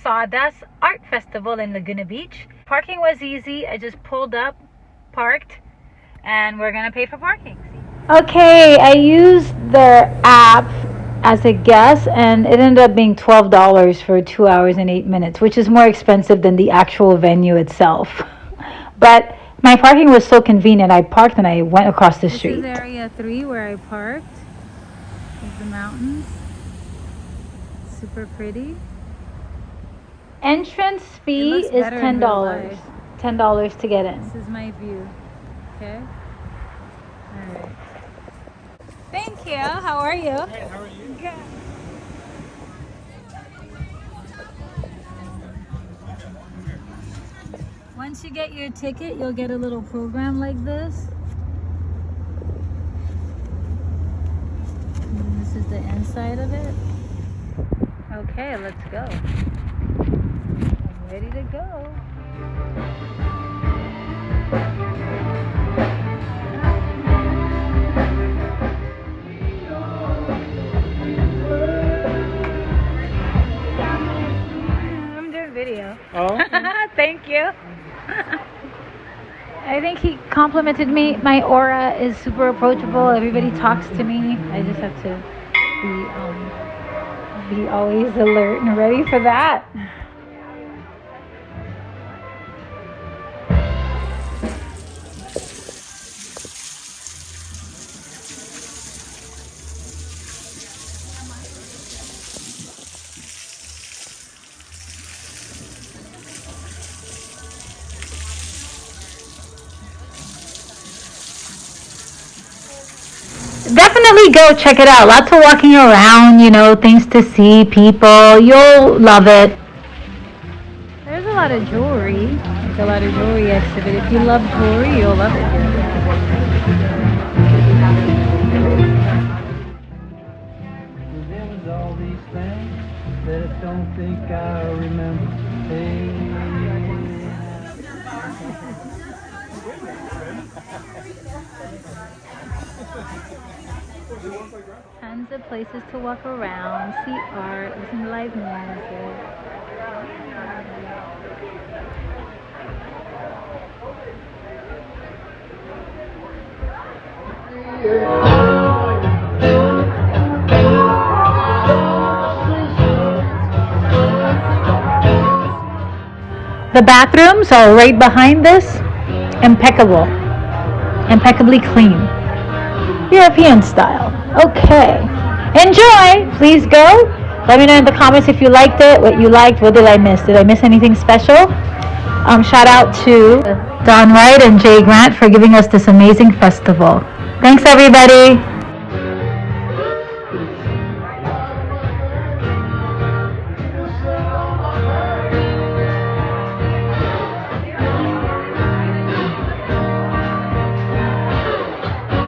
Sawdust Art Festival in Laguna Beach. Parking was easy. I just pulled up, parked, and we're gonna pay for parking. Okay, I used their app as a guest, and it ended up being $12 for 2 hours and 8 minutes, which is more expensive than the actual venue itself. But my parking was so convenient. I parked and I went across the street. This is area 3 where I parked. There's the mountains. Super pretty. Entrance fee is $10. $10 to get in. This is my view. Okay. All right. Thank you. How are you? Hey, how are you? Good. Once you get your ticket, you'll get a little program like this. And this is the inside of it. Okay, let's go. I'm ready to go. I'm doing video. Oh? Thank you. I think he complimented me. My aura is super approachable. Everybody talks to me. I just have to be always alert and ready for that. Definitely go check it out. Lots of walking around, things to see, people. You'll love it. There's a lot of jewelry. There's a lot of jewelry exhibit. If you love jewelry, you'll love it. There was all these things that I don't think I remember. Tons of places to walk around, see art, listen to live music. The bathrooms are right behind this. Impeccable. Impeccably clean. European style. Okay. Enjoy. Please go. Let me know in the comments if you liked it, what you liked, what did I miss? Did I miss anything special? Shout out to Don Wright and Jay Grant for giving us this amazing festival. Thanks, everybody.